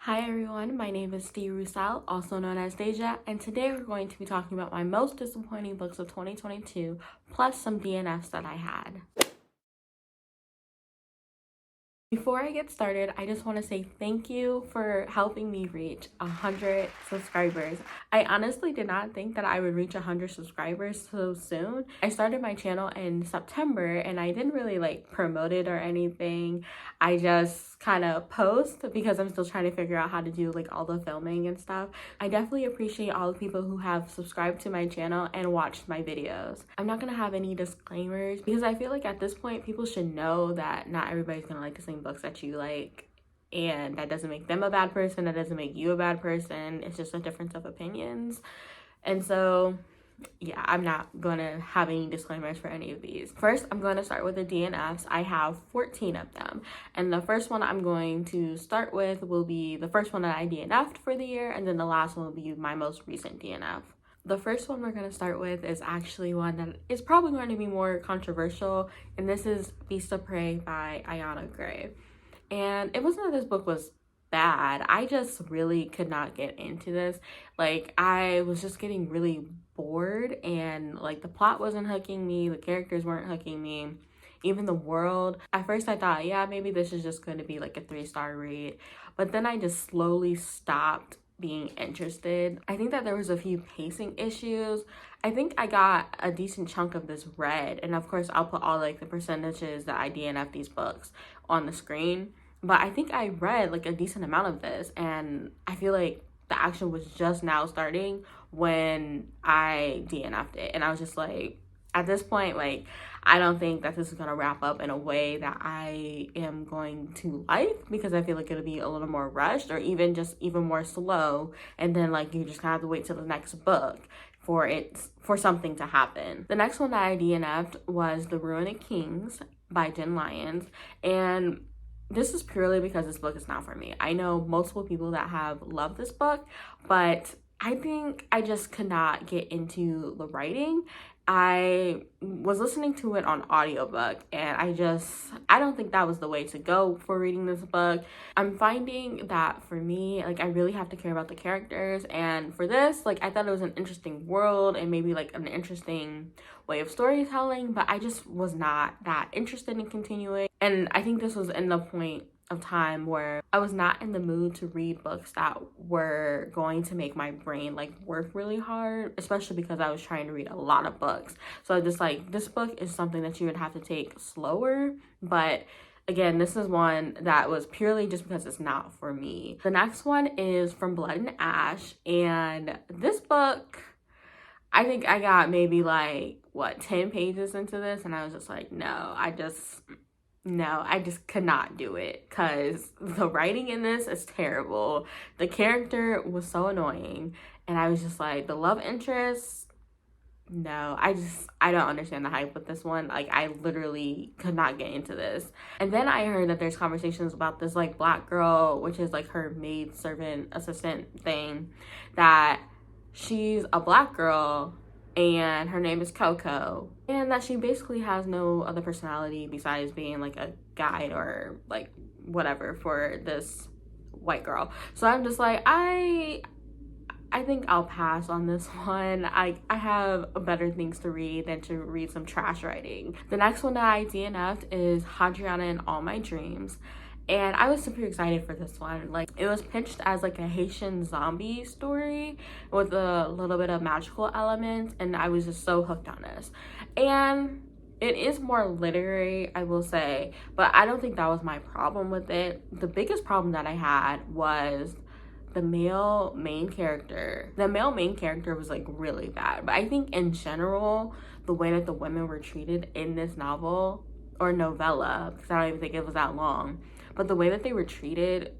Hi everyone, my name is Dee Roussel, also known as Deja, and today we're going to be talking about my most disappointing books of 2022, plus some DNFs that I had. Before I get started, I just want to say thank you for helping me reach 100 subscribers. I honestly did not think that I would reach 100 subscribers so soon. I started my channel in September and I didn't really promote it or anything. I just kind of post because I'm still trying to figure out how to do all the filming and stuff. I definitely appreciate all the people who have subscribed to my channel and watched my videos. I'm not gonna have any disclaimers because I feel like at this point people should know that not everybody's gonna like the same books that you like, and that doesn't make them a bad person, that doesn't make you a bad person. It's just a difference of opinions. And so yeah, I'm not gonna have any disclaimers for any of these. First, I'm going to start with the DNFs. I have 14 of them, and the first one I'm going to start with will be the first one that I DNF'd for the year, and then the last one will be my most recent DNF. The first one we're going to start with is actually one that is probably going to be more controversial, and this is Beast of Prey by Ayana Gray. And it wasn't that this book was bad, I just really could not get into this. I was just getting really bored, and the plot wasn't hooking me, the characters weren't hooking me, even the world. At first I thought, yeah, maybe this is just going to be a 3-star read, but then I just slowly stopped being interested. I think that there was a few pacing issues. I think I got a decent chunk of this read, and of course I'll put all the percentages that I DNF these books on the screen, but I think I read a decent amount of this, and I feel like the action was just now starting when I DNF'd it, and I was just at this point, I don't think that this is going to wrap up in a way that I am going to like, because I feel like it'll be a little more rushed or even more slow, and then you just kind of have to wait till the next book for something to happen. The next one that I DNF'd was The Ruin of Kings by Jen Lyons, and this is purely because this book is not for me. I know multiple people that have loved this book, but I think I just could not get into the writing. I was listening to it on audiobook, and I don't think that was the way to go for reading this book. I'm finding that for me, I really have to care about the characters, and for this, I thought it was an interesting world and maybe an interesting way of storytelling, but I just was not that interested in continuing. And I think this was in the point of time where I was not in the mood to read books that were going to make my brain work really hard, especially because I was trying to read a lot of books. So just this book is something that you would have to take slower, but again, this is one that was purely just because it's not for me. The next one is From Blood and Ash, and this book, I think I got maybe 10 pages into this, and I was just no, I just could not do it because the writing in this is terrible. The character was so annoying, and I was just the love interest, no, I don't understand the hype with this one. I literally could not get into this. And then I heard that there's conversations about this black girl, which is her maid servant assistant thing, that she's a black girl and her name is Coco, and that she basically has no other personality besides being a guide or whatever for this white girl. So I'm just I think I'll pass on this one. I have better things to read than to read some trash writing. The next one that I DNF'd is Hadriana in All My Dreams, and I was super excited for this one. It was pitched as a Haitian zombie story with a little bit of magical elements, and I was just so hooked on this. And it is more literary, I will say, but I don't think that was my problem with it. The biggest problem that I had was the male main character. The male main character was really bad, but I think in general, the way that the women were treated in this novel or novella, because I don't even think it was that long, but the way that they were treated,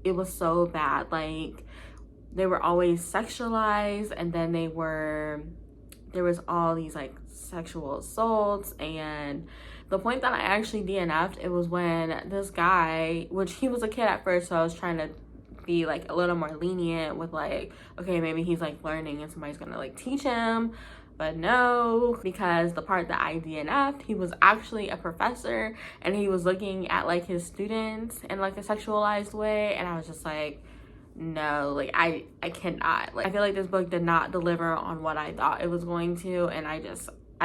it was so bad. They were always sexualized, and then there was all these sexual assaults. And the point that I actually DNF'd, it was when this guy, which he was a kid at first, so I was trying to be a little more lenient with okay, maybe he's learning and somebody's gonna teach him, But no, because the part that I DNF'd, he was actually a professor and he was looking at like his students in like a sexualized way, and I was just like, no, like I cannot. Like I feel like this book did not deliver on what I thought it was going to, and I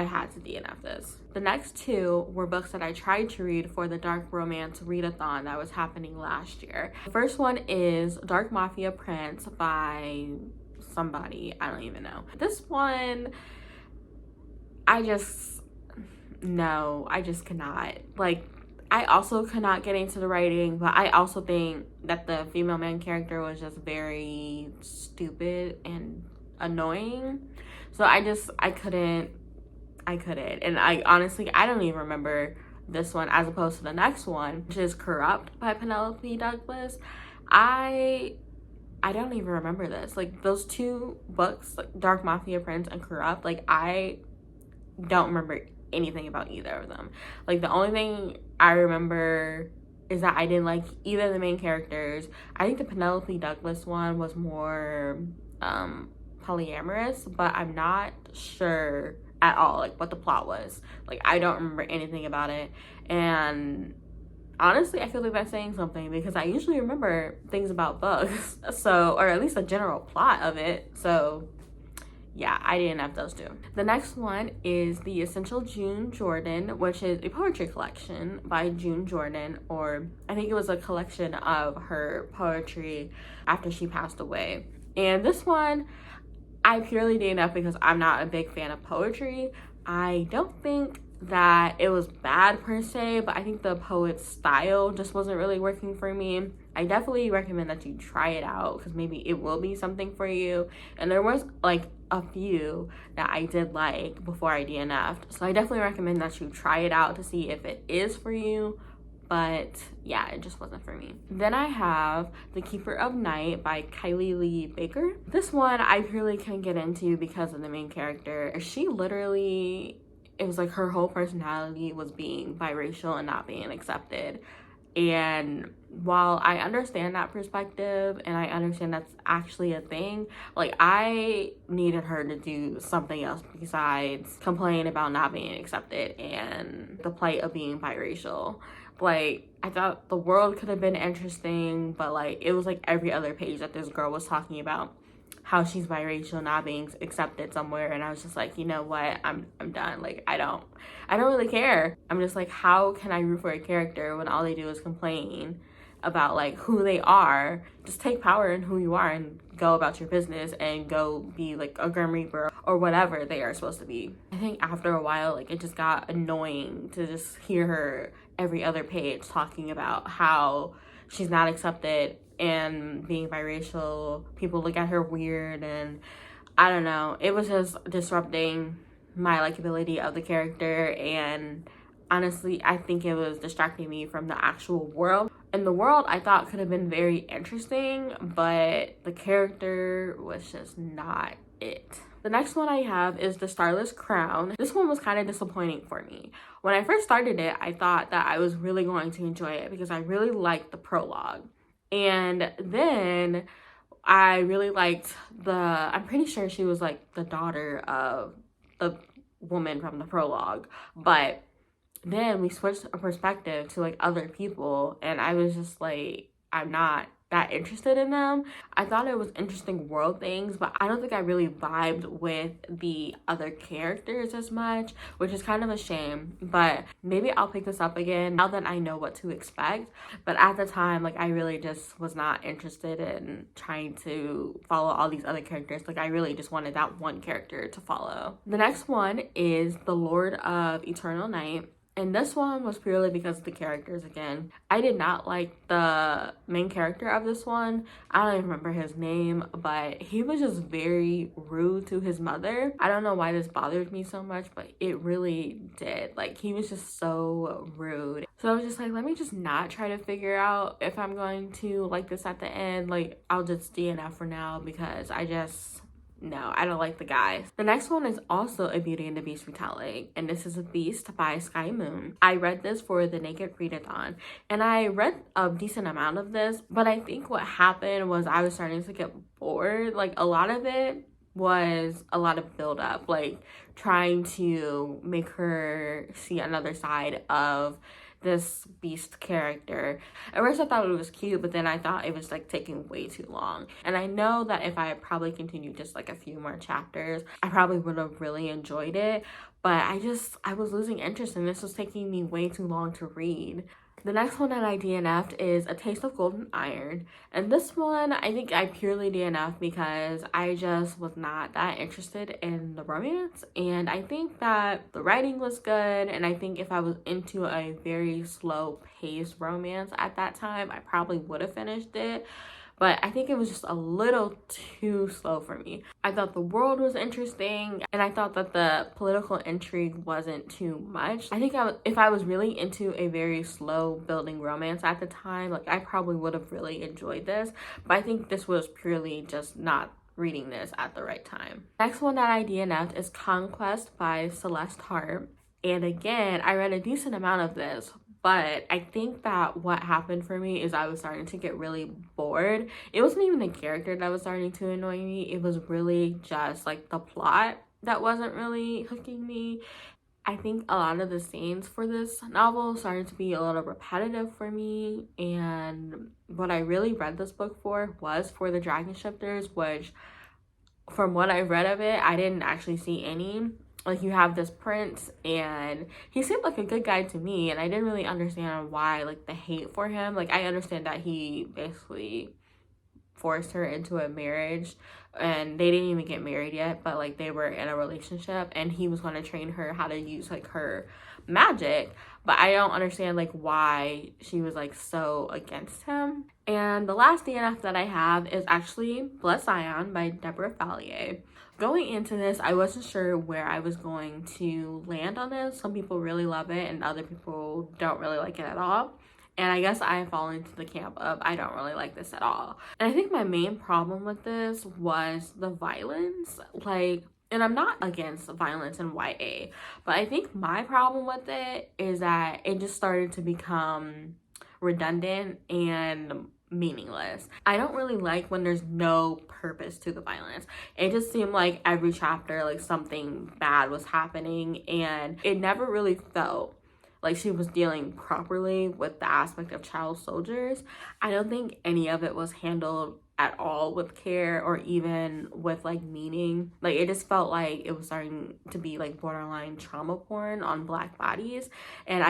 had to DNF this. The next two were books that I tried to read for the Dark Romance Readathon that was happening last year. The first one is Dark Mafia Prince by somebody, I don't even know. This one, I just cannot. Like, I also could not get into the writing, but I also think that the female main character was just very stupid and annoying. So I couldn't. And I honestly, I don't even remember this one as opposed to the next one, which is Corrupt by Penelope Douglas. I don't even remember this. Like, those two books, like Dark Mafia Prince and Corrupt, like I don't remember anything about either of them. Like, the only thing I remember is that I didn't like either of the main characters. I think the Penelope Douglas one was more polyamorous, but I'm not sure at all like what the plot was. Like, I don't remember anything about it, and honestly, I feel like that's saying something because I usually remember things about books, so, or at least a general plot of it. So yeah, I didn't have those two. The next one is The Essential June Jordan, which is a poetry collection by June Jordan, or I think it was a collection of her poetry after she passed away. And this one, I purely DNF because I'm not a big fan of poetry. I don't think that it was bad per se, but I think the poet's style just wasn't really working for me. I definitely recommend that you try it out because maybe it will be something for you. And there was like a few that I did like before I DNF'd, so I definitely recommend that you try it out to see if it is for you. But yeah, it just wasn't for me. Then I have The Keeper of Night by Kylie Lee Baker. This one I really couldn't get into because of the main character. She literally, it was like her whole personality was being biracial and not being accepted. And while I understand that perspective and I understand that's actually a thing, like I needed her to do something else besides complain about not being accepted and the plight of being biracial. Like, I thought the world could have been interesting, but like it was like every other page that this girl was talking about how she's biracial, not being accepted somewhere, and I was just like, you know what, I'm done. Like, I don't really care. I'm just like, how can I root for a character when all they do is complain about like who they are? Just take power in who you are and go about your business and go be like a Grim Reaper or whatever they are supposed to be. I think after a while, like, it just got annoying to just hear her every other page talking about how she's not accepted and being biracial. People look at her weird, and I don't know, it was just disrupting my likability of the character. And honestly, I think it was distracting me from the actual world. And the world I thought could have been very interesting, but the character was just not it. The next one I have is The Starless Crown. This one was kind of disappointing for me. When I first started it, I thought that I was really going to enjoy it because I really liked the prologue. And then I really liked I'm pretty sure she was like the daughter of the woman from the prologue. But then we switched a perspective to like other people, and I was just like, I'm not that interested in them. I thought it was interesting world things, but I don't think I really vibed with the other characters as much, which is kind of a shame. But maybe I'll pick this up again now that I know what to expect. But at the time, like, I really just was not interested in trying to follow all these other characters. Like, I really just wanted that one character to follow. The next one is The Lord of Eternal Night. And this one was purely because of the characters again. I did not like the main character of this one. I don't even remember his name, but he was just very rude to his mother. I don't know why this bothered me so much, but it really did. Like, he was just so rude. So I was just like, let me just not try to figure out if I'm going to like this at the end. Like, I'll just DNF for now because no, I don't like the guys. The next one is also a Beauty and the Beast retelling, and this is A Beast by Sky Moon. I read this for the Naked Readathon, and I read a decent amount of this, but I think what happened was I was starting to get bored. Like, a lot of it was a lot of build up, like trying to make her see another side of this Beast character. At first I thought it was cute, but then I thought it was like taking way too long. And I know that if I had probably continued just like a few more chapters, I probably would have really enjoyed it. But I was losing interest and this was taking me way too long to read. The next one that I DNF'd is A Taste of Golden Iron. And this one, I think I purely DNF'd because I just was not that interested in the romance. And I think that the writing was good. And I think if I was into a very slow paced romance at that time, I probably would have finished it. But I think it was just a little too slow for me. I thought the world was interesting, and I thought that the political intrigue wasn't too much. I think if I was really into a very slow building romance at the time, like I probably would have really enjoyed this. But I think this was purely just not reading this at the right time. Next one that I DNF'd is Conquest by Celeste Hart. And again, I read a decent amount of this, but I think that what happened for me is I was starting to get really bored. It wasn't even the character that was starting to annoy me. It was really just like the plot that wasn't really hooking me. I think a lot of the scenes for this novel started to be a little repetitive for me. And what I really read this book for was for the Dragon Shifters, which from what I've read of it, I didn't actually see any. Like, you have this prince and he seemed like a good guy to me, and I didn't really understand why like the hate for him. Like, I understand that he basically forced her into a marriage and they didn't even get married yet, but like they were in a relationship and he was going to train her how to use like her magic. But I don't understand like why she was like so against him. And the last DNF that I have is actually Blood Scion by Deborah Fallier. Going into this, I wasn't sure where I was going to land on this. Some people really love it and other people don't really like it at all. And I guess I fall into the camp of I don't really like this at all. And I think my main problem with this was the violence. Like, and I'm not against violence in YA, but I think my problem with it is that it just started to become redundant and meaningless. I don't really like when there's no purpose to the violence. It just seemed like every chapter like something bad was happening, and it never really felt like she was dealing properly with the aspect of child soldiers. I don't think any of it was handled at all with care or even with like meaning. Like, it just felt like it was starting to be like borderline trauma porn on Black bodies, and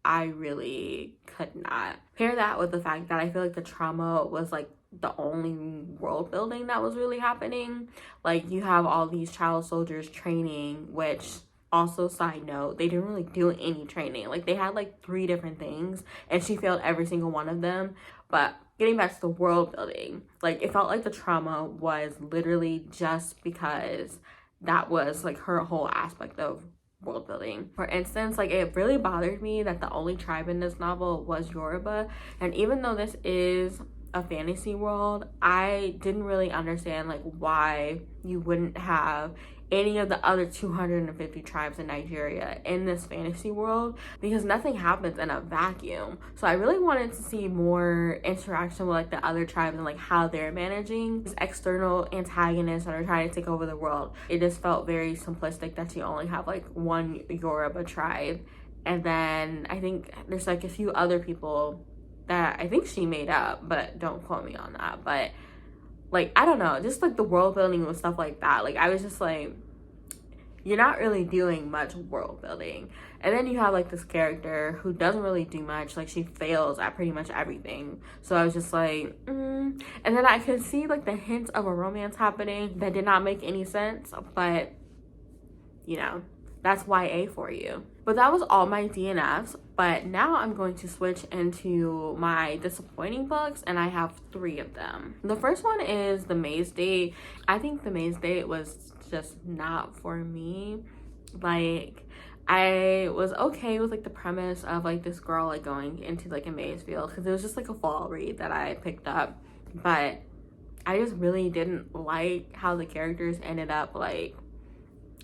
I really could not pair that with the fact that I feel like the trauma was like the only world building that was really happening. Like, you have all these child soldiers training, which also, side note, they didn't really do any training. Like, they had like 3 different things and she failed every single one of them. But getting back to the world building, like, it felt like the trauma was literally just because that was like her whole aspect of world building. For instance, like, it really bothered me that the only tribe in this novel was Yoruba. And even though this is a fantasy world, I didn't really understand like why you wouldn't have any of the other 250 tribes in Nigeria in this fantasy world, because nothing happens in a vacuum. So I really wanted to see more interaction with like the other tribes and like how they're managing these external antagonists that are trying to take over the world. It just felt very simplistic that you only have like one Yoruba tribe, and then I think there's like a few other people that I think she made up, but don't quote me on that. But like, I don't know, just like the world building and stuff like that. Like, I was just like, you're not really doing much world building. And then you have like this character who doesn't really do much. Like, she fails at pretty much everything. So I was just like, And then I could see like the hints of a romance happening that did not make any sense. But, you know, that's YA for you. But that was all my DNFs. But now I'm going to switch into my disappointing books, and I have 3 of them. The first one is The Maze Date. I think The Maze Date was just not for me. Like, I was okay with like the premise of like this girl like going into like a maze field, because it was just like a fall read that I picked up, but I just really didn't like how the characters ended up like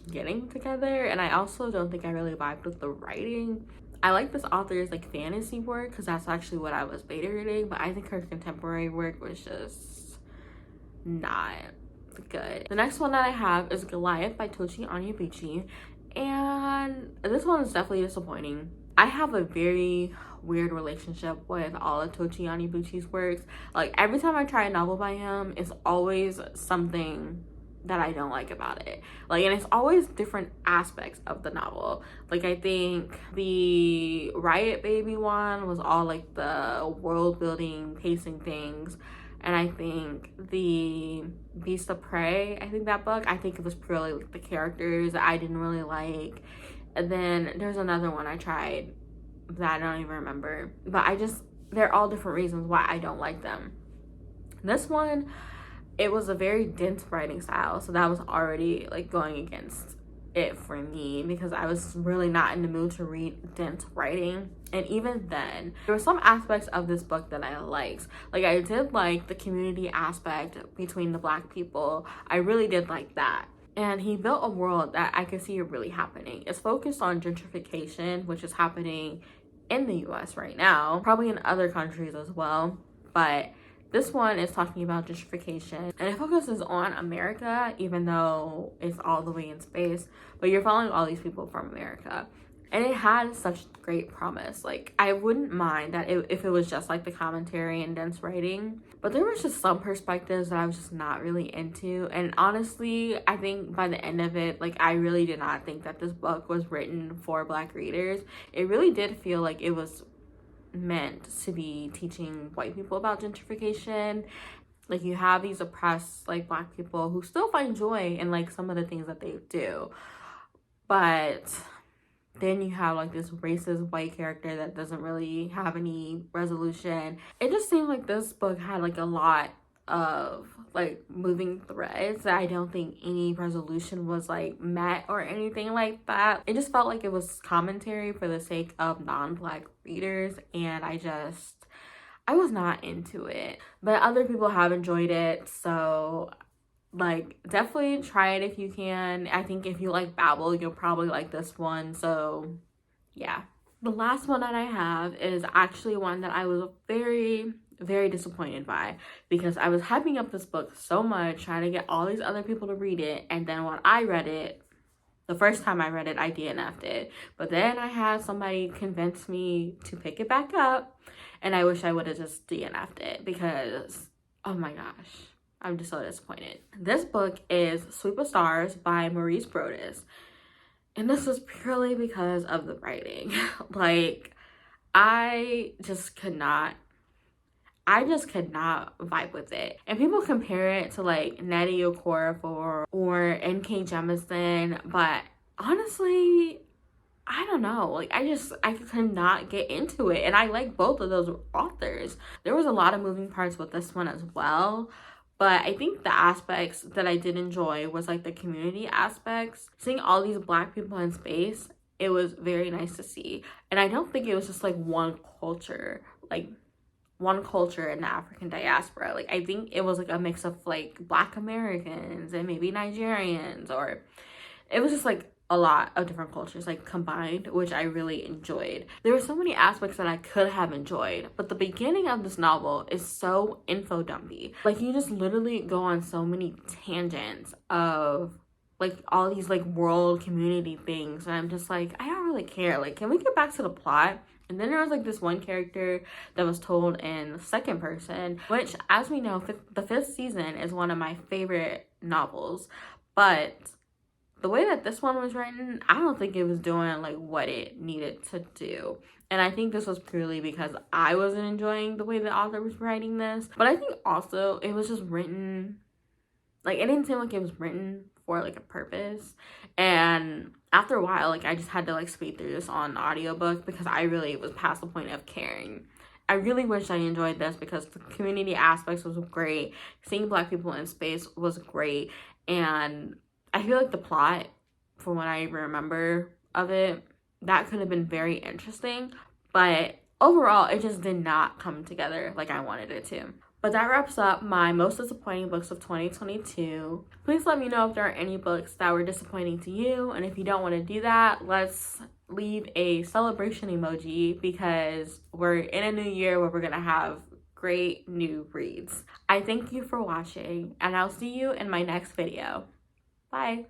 getting together. And I also don't think I really vibed with the writing. I like this author's like fantasy work because that's actually what I was beta reading, but I think her contemporary work was just not good. The next one that I have is Goliath by Tochi Onyebuchi, and this one is definitely disappointing. I have a very weird relationship with all of Tochi Onyebuchi's works. Like, every time I try a novel by him, it's always something that I don't like about it. Like, and it's always different aspects of the novel. Like, I think the Riot Baby one was all like the world building, pacing things. And I think the Beast of Prey, I think that book, I think it was purely like the characters that I didn't really like. And then there's another one I tried that I don't even remember. But they're all different reasons why I don't like them. This one, it was a very dense writing style, so that was already like going against it for me, because I was really not in the mood to read dense writing. And even then, there were some aspects of this book that I liked. Like, I did like the community aspect between the Black people. I really did like that. And he built a world that I could see really happening. It's focused on gentrification, which is happening in the US right now, probably in other countries as well. But this one is talking about gentrification, and it focuses on America, even though it's all the way in space, but you're following all these people from America. And it had such great promise. Like, I wouldn't mind that if it was just like the commentary and dense writing, but there was just some perspectives that I was just not really into. And honestly, I think by the end of it, like, I really did not think that this book was written for Black readers. It really did feel like it was meant to be teaching white people about gentrification. Like, you have these oppressed like Black people who still find joy in like some of the things that they do, but then you have like this racist white character that doesn't really have any resolution. It just seemed like this book had like a lot of like moving threads that I don't think any resolution was like met or anything like that. It just felt like it was commentary for the sake of non-Black readers, and I was not into it. But other people have enjoyed it, so like, definitely try it if you can. I think if you like Babel, you'll probably like this one. So yeah. The last one that I have is actually one that I was very, very disappointed by, because I was hyping up this book so much, trying to get all these other people to read it, and then when I read it, the first time I read it, I DNF'd it. But then I had somebody convince me to pick it back up, and I wish I would have just DNF'd it, because oh my gosh, I'm just so disappointed. This book is Sweep of Stars by Maurice Broaddus. And this was purely because of the writing. Like, I just could not vibe with it. And people compare it to like Nnedi Okorafor or N.K. Jemisin, but honestly, I don't know. Like, I could not get into it. And I like both of those authors. There was a lot of moving parts with this one as well. But I think the aspects that I did enjoy was like the community aspects. Seeing all these Black people in space, it was very nice to see. And I don't think it was just like one culture in the African diaspora. Like, I think it was like a mix of like Black Americans and maybe Nigerians, or it was just like a lot of different cultures like combined, which I really enjoyed. There were so many aspects that I could have enjoyed, but the beginning of this novel is so info dumpy. Like, you just literally go on so many tangents of like all these like world community things, and I'm just like, I don't really care. Like, can we get back to the plot? And then there was like this one character that was told in second person, which, as we know, the 5th season is one of my favorite novels, but the way that this one was written, I don't think it was doing like what it needed to do. And I think this was purely because I wasn't enjoying the way the author was writing this. But I think also it was just written, like, it didn't seem like it was written for like a purpose. And after a while, like, I just had to like speed through this on audiobook, because I really was past the point of caring. I really wish I enjoyed this because the community aspects was great. Seeing Black people in space was great. And I feel like the plot, from what I remember of it, that could have been very interesting. But overall, it just did not come together like I wanted it to. But that wraps up my most disappointing books of 2022. Please let me know if there are any books that were disappointing to you. And if you don't want to do that, let's leave a celebration emoji, because we're in a new year where we're going to have great new reads. I thank you for watching, and I'll see you in my next video. Bye.